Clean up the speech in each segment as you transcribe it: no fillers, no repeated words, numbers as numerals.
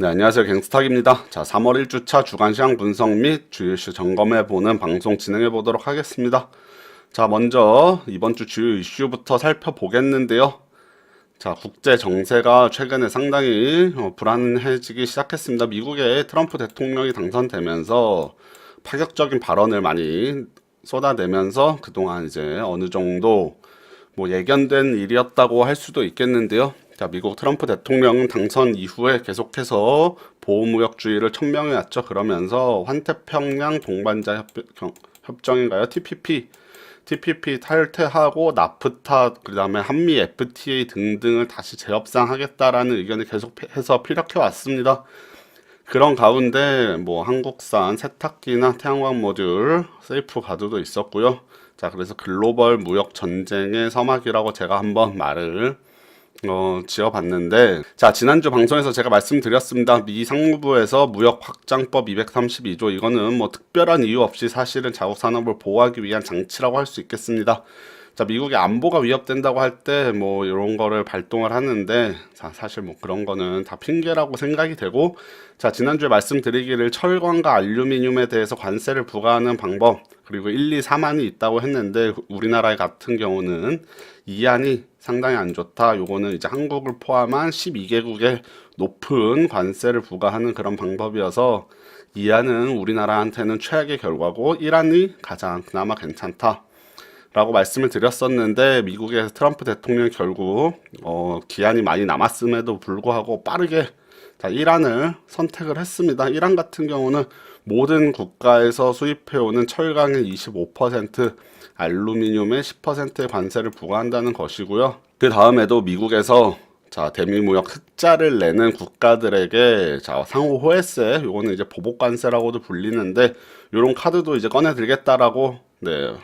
네, 안녕하세요. 갱스탁입니다. 자, 3월 1주차 주간시황 분석 및 주요 이슈 점검해보는 방송 진행해보도록 하겠습니다. 자, 먼저 이번 주 주요 이슈부터 살펴보겠는데요. 자, 국제 정세가 최근에 상당히 불안해지기 시작했습니다. 미국의 트럼프 대통령이 당선되면서 파격적인 발언을 많이 쏟아내면서 그동안 이제 어느 정도 예견된 일이었다고 할 수도 있겠는데요. 자, 미국 트럼프 대통령 당선 이후에 계속해서 보호무역주의를 천명해 왔죠. 그러면서 환태평양 동반자 협정인가요? TPP 탈퇴하고 나프타, 그 다음에 한미 FTA 등등을 다시 재협상하겠다라는 의견을 계속해서 피력해 왔습니다. 그런 가운데 한국산 세탁기나 태양광 모듈, 세이프가드도 있었고요. 자, 그래서 글로벌 무역 전쟁의 서막이라고 제가 한번 말을 지어봤는데, 자, 지난주 방송에서 제가 말씀드렸습니다. 미 상무부에서 무역 확장법 232조, 이거는 특별한 이유 없이 사실은 자국 산업을 보호하기 위한 장치라고 할 수 있겠습니다. 자, 미국의 안보가 위협된다고 할 때 이런 거를 발동을 하는데, 자, 사실 그런 거는 다 핑계라고 생각이 되고, 자, 지난주에 말씀드리기를 철광과 알루미늄에 대해서 관세를 부과하는 방법, 그리고 1, 2, 3안이 있다고 했는데, 우리나라 같은 경우는 2안이 상당히 안 좋다. 요거는 이제 한국을 포함한 12개국에 높은 관세를 부과하는 그런 방법이어서 2안은 우리나라한테는 최악의 결과고 1안이 가장 그나마 괜찮다 라고 말씀을 드렸었는데, 미국의 트럼프 대통령이 결국 기한이 많이 남았음에도 불구하고 빠르게 1안을 선택을 했습니다. 1안 같은 경우는 모든 국가에서 수입해오는 철강의 25%, 알루미늄의 10%의 관세를 부과한다는 것이고요. 그 다음에도 미국에서 대미무역 흑자를 내는 국가들에게 상호 호혜세, 요거는 이제 보복관세라고도 불리는데, 요런 카드도 이제 꺼내 들겠다라고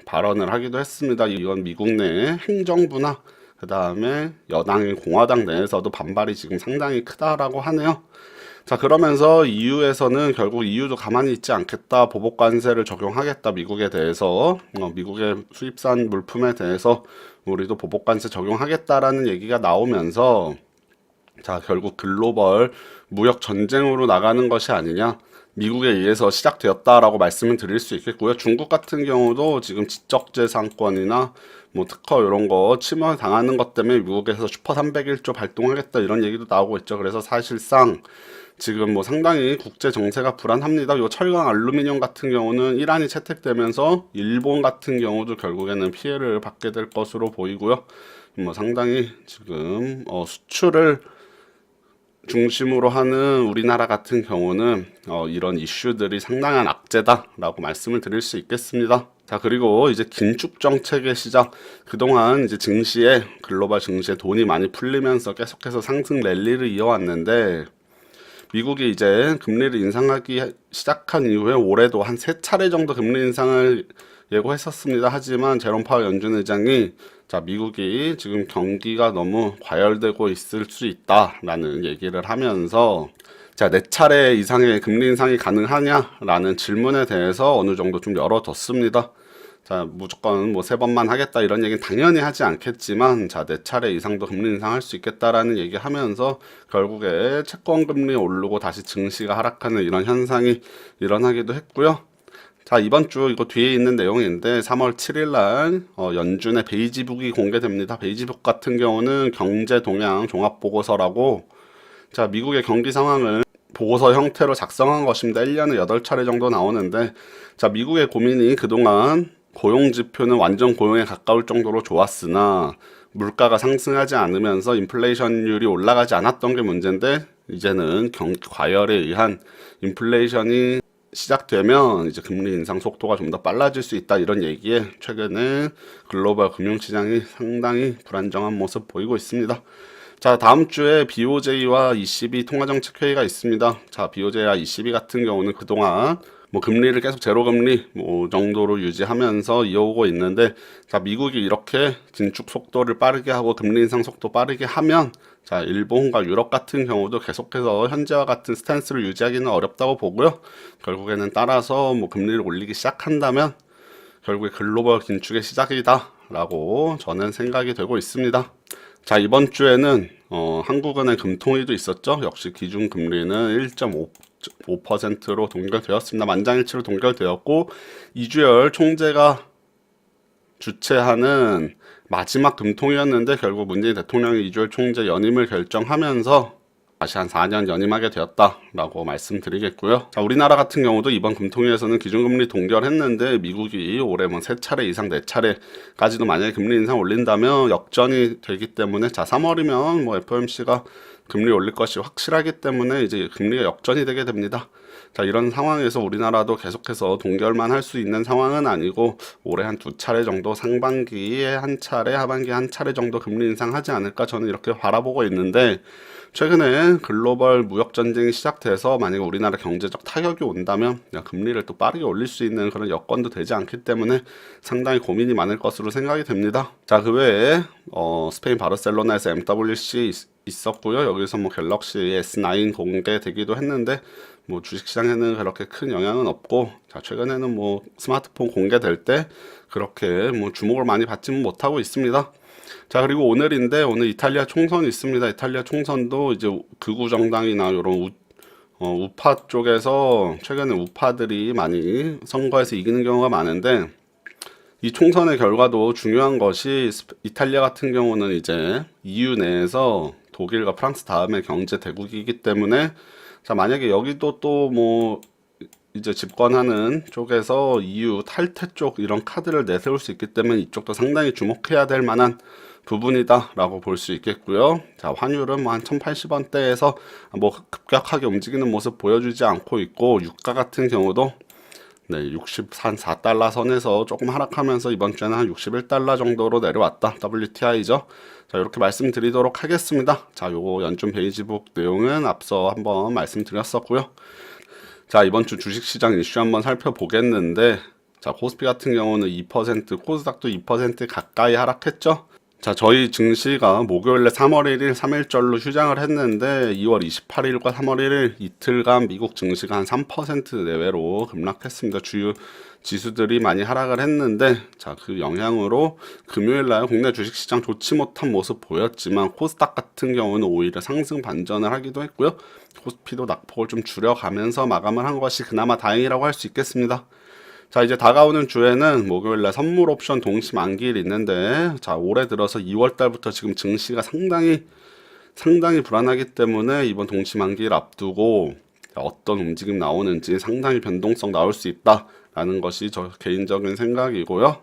발언을 하기도 했습니다. 이건 미국 내 행정부나 그 다음에 여당인 공화당 내에서도 반발이 지금 상당히 크다라고 하네요. 자, 그러면서 EU에서는 결국 EU도 가만히 있지 않겠다, 보복관세를 적용하겠다, 미국에 대해서 미국의 수입산 물품에 대해서 우리도 보복관세 적용하겠다라는 얘기가 나오면서, 자, 결국 글로벌 무역 전쟁으로 나가는 것이 아니냐, 미국에 의해서 시작되었다라고 말씀을 드릴 수 있겠고요. 중국 같은 경우도 지금 지적재산권이나 특허 이런 거 침해 당하는 것 때문에 미국에서 슈퍼 301조 발동하겠다 이런 얘기도 나오고 있죠. 그래서 사실상 지금 상당히 국제 정세가 불안합니다. 요 철강 알루미늄 같은 경우는 이란이 채택되면서 일본 같은 경우도 결국에는 피해를 받게 될 것으로 보이고요. 상당히 지금 수출을 중심으로 하는 우리나라 같은 경우는 이런 이슈들이 상당한 악재다라고 말씀을 드릴 수 있겠습니다. 자, 그리고 이제 긴축 정책의 시작. 그동안 이제 글로벌 증시에 돈이 많이 풀리면서 계속해서 상승 랠리를 이어왔는데, 미국이 이제 금리를 인상하기 시작한 이후에 올해도 한 3차례 정도 금리 인상을 예고했었습니다. 하지만 제롬 파월 연준 의장이 미국이 지금 경기가 너무 과열되고 있을 수 있다라는 얘기를 하면서 4차례 이상의 금리 인상이 가능하냐라는 질문에 대해서 어느 정도 좀 열어뒀습니다. 자, 무조건 3번만 하겠다 이런 얘기는 당연히 하지 않겠지만, 4차례 이상도 금리 인상할 수 있겠다라는 얘기 하면서 결국에 채권 금리 오르고 다시 증시가 하락하는 이런 현상이 일어나기도 했고요. 자, 이번 주 이거 뒤에 있는 내용인데 3월 7일 날 연준의 베이지북이 공개됩니다. 베이지북 같은 경우는 경제 동향 종합 보고서라고, 자, 미국의 경기 상황을 보고서 형태로 작성한 것입니다. 1년에 8차례 정도 나오는데, 자, 미국의 고민이 그동안 고용 지표는 완전 고용에 가까울 정도로 좋았으나 물가가 상승하지 않으면서 인플레이션율이 올라가지 않았던 게 문제인데, 이제는 경기 과열에 의한 인플레이션이 시작되면 이제 금리 인상 속도가 좀 더 빨라질 수 있다 이런 얘기에 최근에 글로벌 금융시장이 상당히 불안정한 모습 보이고 있습니다. 자, 다음 주에 BOJ와 ECB 통화정책회의가 있습니다. 자, BOJ와 ECB 같은 경우는 그동안 금리를 계속 제로금리 정도로 유지하면서 이어오고 있는데, 자, 미국이 이렇게 긴축 속도를 빠르게 하고 금리 인상 속도 빠르게 하면, 자, 일본과 유럽 같은 경우도 계속해서 현재와 같은 스탠스를 유지하기는 어렵다고 보고요. 결국에는 따라서 금리를 올리기 시작한다면 결국에 글로벌 긴축의 시작이다 라고 저는 생각이 되고 있습니다. 자, 이번 주에는 한국은행 금통위도 있었죠. 역시 기준금리는 1.5%로 동결되었습니다. 만장일치로 동결되었고 이주열 총재가 주최하는 마지막 금통위였는데 결국 문재인 대통령이 이주열 총재 연임을 결정하면서 다시 한 4년 연임하게 되었다라고 말씀드리겠고요. 자, 우리나라 같은 경우도 이번 금통위에서는 기준금리 동결했는데 미국이 올해 뭐 3차례 이상 4차례까지도 만약에 금리 인상 올린다면 역전이 되기 때문에 자 3월이면 뭐 FOMC가 금리 올릴 것이 확실하기 때문에 이제 금리가 역전이 되게 됩니다. 자, 이런 상황에서 우리나라도 계속해서 동결만 할 수 있는 상황은 아니고 올해 한 2차례 정도 상반기에 한 차례, 하반기에 한 차례 정도 금리 인상하지 않을까 저는 이렇게 바라보고 있는데 최근에 글로벌 무역 전쟁이 시작돼서 만약에 우리나라 경제적 타격이 온다면 금리를 또 빠르게 올릴 수 있는 그런 여건도 되지 않기 때문에 상당히 고민이 많을 것으로 생각이 됩니다. 자, 그 외에 스페인 바르셀로나에서 MWC 있었고요. 여기서 뭐 갤럭시 S9 공개되기도 했는데 뭐 주식시장에는 그렇게 큰 영향은 없고 자 최근에는 뭐 스마트폰 공개될 때 그렇게 뭐 주목을 많이 받지는 못하고 있습니다. 자 그리고 오늘인데 오늘 이탈리아 총선이 있습니다. 이탈리아 총선도 이제 극우 정당이나 이런 우파 쪽에서 최근에 우파들이 많이 선거에서 이기는 경우가 많은데 이 총선의 결과도 중요한 것이 이탈리아 같은 경우는 이제 EU 내에서 독일과 프랑스 다음에 경제 대국이기 때문에 자 만약에 여기도 또 뭐 이제 집권하는 쪽에서 EU 탈퇴 쪽 이런 카드를 내세울 수 있기 때문에 이쪽도 상당히 주목해야 될 만한 부분이다 라고 볼 수 있겠고요. 자 환율은 뭐 한 1080원대에서 뭐 급격하게 움직이는 모습 보여주지 않고 있고 유가 같은 경우도 네, 64달러 선에서 조금 하락하면서 이번 주에는 한 61달러 정도로 내려왔다. WTI죠. 자, 이렇게 말씀드리도록 하겠습니다. 자, 요거 연준 베이지북 내용은 앞서 한번 말씀드렸었고요. 자, 이번 주 주식시장 이슈 한번 살펴보겠는데 자, 코스피 같은 경우는 2%, 코스닥도 2% 가까이 하락했죠. 자, 저희 증시가 목요일에 3월 1일 3일절로 휴장을 했는데 2월 28일과 3월 1일 이틀간 미국 증시가 한 3% 내외로 급락했습니다. 주요 지수들이 많이 하락을 했는데 자, 그 영향으로 금요일 날 국내 주식시장 좋지 못한 모습 보였지만 코스닥 같은 경우는 오히려 상승 반전을 하기도 했고요. 코스피도 낙폭을 좀 줄여가면서 마감을 한 것이 그나마 다행이라고 할 수 있겠습니다. 자 이제 다가오는 주에는 목요일날 선물 옵션 동시 만기일이 있는데 자 올해 들어서 2월달부터 지금 증시가 상당히 불안하기 때문에 이번 동시 만기일 앞두고 어떤 움직임 나오는지 상당히 변동성 나올 수 있다라는 것이 저 개인적인 생각이고요.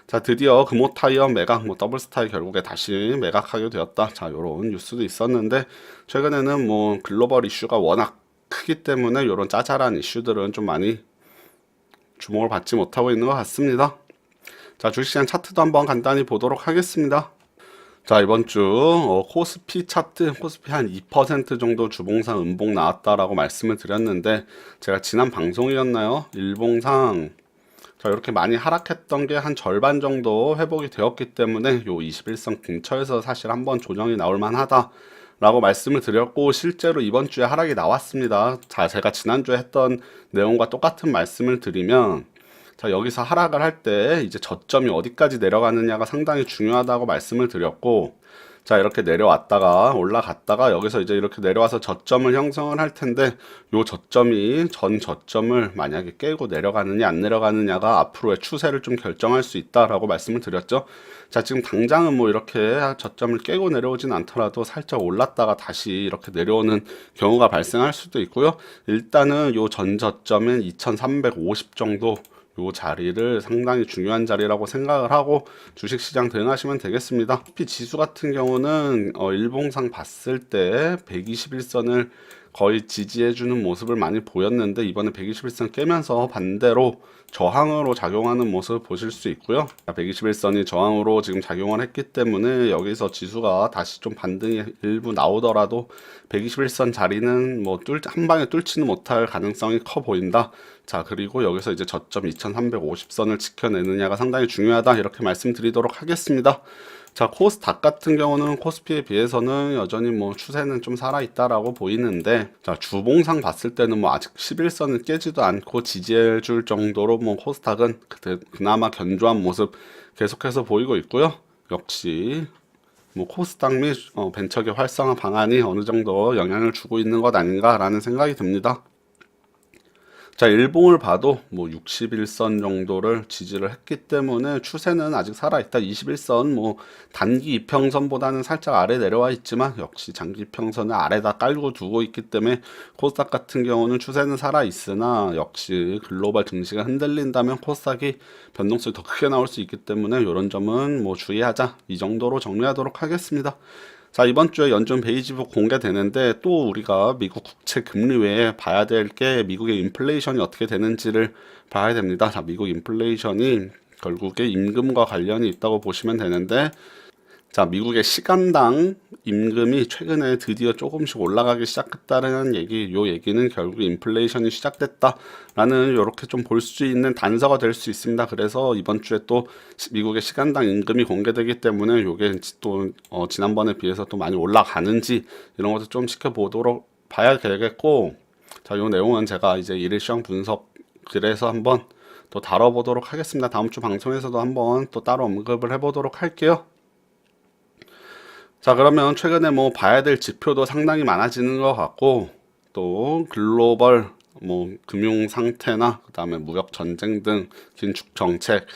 자 드디어 금호타이어 매각 뭐 더블스타일 결국에 다시 매각하게 되었다. 자 요런 뉴스도 있었는데 최근에는 뭐 글로벌 이슈가 워낙 크기 때문에 요런 짜잘한 이슈들은 좀 많이 주목을 받지 못하고 있는 것 같습니다. 자 주식시장 차트도 한번 간단히 보도록 하겠습니다. 자 이번 주 코스피 차트 코스피 한 2% 정도 주봉상 음봉 나왔다라고 말씀을 드렸는데 제가 지난 방송이었나요? 일봉상 자 이렇게 많이 하락했던 게 한 절반 정도 회복이 되었기 때문에 요 21선 근처에서 사실 한번 조정이 나올 만하다 라고 말씀을 드렸고 실제로 이번 주에 하락이 나왔습니다. 자 제가 지난주에 했던 내용과 똑같은 말씀을 드리면 자 여기서 하락을 할 때 이제 저점이 어디까지 내려가느냐가 상당히 중요하다고 말씀을 드렸고 자 이렇게 내려왔다가 올라갔다가 여기서 이제 이렇게 내려와서 저점을 형성을 할 텐데 요 저점이 전 저점을 만약에 깨고 내려가느냐 안 내려가느냐가 앞으로의 추세를 좀 결정할 수 있다라고 말씀을 드렸죠. 자 지금 당장은 뭐 이렇게 저점을 깨고 내려오진 않더라도 살짝 올랐다가 다시 이렇게 내려오는 경우가 발생할 수도 있고요. 일단은 요 전 저점은 2350 정도 요 자리를 상당히 중요한 자리라고 생각을 하고 주식시장 대응하시면 되겠습니다. 코스피 지수 같은 경우는 일봉상 봤을 때 121선을 거의 지지해주는 모습을 많이 보였는데 이번에 121선 깨면서 반대로 저항으로 작용하는 모습을 보실 수 있고요. 121선이 저항으로 지금 작용을 했기 때문에 여기서 지수가 다시 좀 반등이 일부 나오더라도 121선 자리는 뭐 한 방에 뚫지는 못할 가능성이 커 보인다. 자 그리고 여기서 이제 저점 2350선을 지켜내느냐가 상당히 중요하다 이렇게 말씀드리도록 하겠습니다. 자 코스닥 같은 경우는 코스피에 비해서는 여전히 뭐 추세는 좀 살아있다라고 보이는데 자 주봉상 봤을 때는 뭐 아직 11선은 깨지도 않고 지지해줄 정도로 뭐 코스닥은 그나마 견조한 모습 계속해서 보이고 있고요. 역시 뭐 코스닥 및 벤처기 활성화 방안이 어느 정도 영향을 주고 있는 것 아닌가라는 생각이 듭니다. 자, 일봉을 봐도 뭐 61선 정도를 지지를 했기 때문에 추세는 아직 살아있다. 21선 뭐 단기 이평선보다는 살짝 아래 내려와 있지만 역시 장기 이평선을 아래다 깔고 두고 있기 때문에 코스닥 같은 경우는 추세는 살아있으나 역시 글로벌 증시가 흔들린다면 코스닥이 변동성이 더 크게 나올 수 있기 때문에 이런 점은 뭐 주의하자. 이 정도로 정리하도록 하겠습니다. 자, 이번 주에 연준 베이지북 공개되는데 또 우리가 미국 국채 금리 외에 봐야 될 게 미국의 인플레이션이 어떻게 되는지를 봐야 됩니다. 자, 미국 인플레이션이 결국에 임금과 관련이 있다고 보시면 되는데, 자, 미국의 시간당 임금이 최근에 드디어 조금씩 올라가기 시작했다는 요 얘기는 결국 인플레이션이 시작됐다라는 이렇게 좀 볼 수 있는 단서가 될 수 있습니다. 그래서 이번 주에 또 미국의 시간당 임금이 공개되기 때문에 요게 또 지난번에 비해서 또 많이 올라가는지 이런 것도 좀 지켜보도록 봐야 되겠고, 자, 요 내용은 제가 이제 일일 시황 분석 글에서 한번 또 다뤄보도록 하겠습니다. 다음 주 방송에서도 한번 또 따로 언급을 해보도록 할게요. 자, 그러면 최근에 뭐 봐야 될 지표도 상당히 많아지는 것 같고, 또 글로벌 뭐 금융 상태나 그다음에 무역 전쟁 등 긴축 정책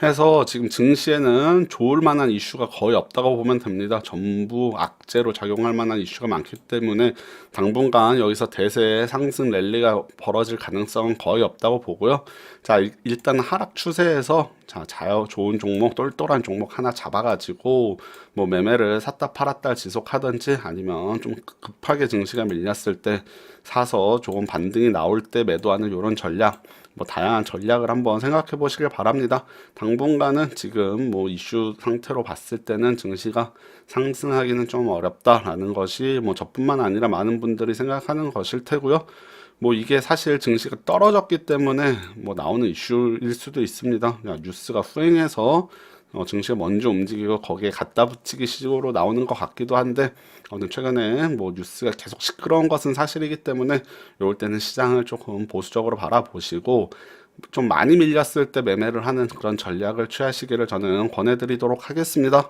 해서 지금 증시에는 좋을 만한 이슈가 거의 없다고 보면 됩니다. 전부 악재로 작용할 만한 이슈가 많기 때문에 당분간 여기서 대세의 상승 랠리가 벌어질 가능성은 거의 없다고 보고요. 자, 일단 하락 추세에서 자, 좋은 종목, 똘똘한 종목 하나 잡아가지고 뭐 매매를 샀다 팔았다 지속하든지 아니면 좀 급하게 증시가 밀렸을 때 사서 조금 반등이 나올 때 매도하는 이런 전략, 뭐 다양한 전략을 한번 생각해 보시길 바랍니다. 당분간은 지금 뭐 이슈 상태로 봤을 때는 증시가 상승하기는 좀 어렵다라는 것이 뭐 저뿐만 아니라 많은 분들이 생각하는 것일 테고요. 뭐 이게 사실 증시가 떨어졌기 때문에 뭐 나오는 이슈일 수도 있습니다. 뉴스가 후행해서 증시가 먼저 움직이고 거기에 갖다 붙이기 식으로 나오는 것 같기도 한데, 최근에 뭐 뉴스가 계속 시끄러운 것은 사실이기 때문에 이럴 때는 시장을 조금 보수적으로 바라보시고 좀 많이 밀렸을 때 매매를 하는 그런 전략을 취하시기를 저는 권해드리도록 하겠습니다.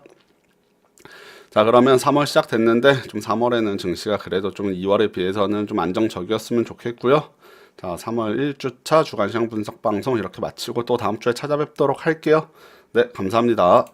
자, 그러면 3월 시작됐는데 좀 3월에는 증시가 그래도 좀 2월에 비해서는 좀 안정적이었으면 좋겠고요. 자, 3월 1주차 주간시장 분석 방송 이렇게 마치고 또 다음 주에 찾아뵙도록 할게요. 네, 감사합니다.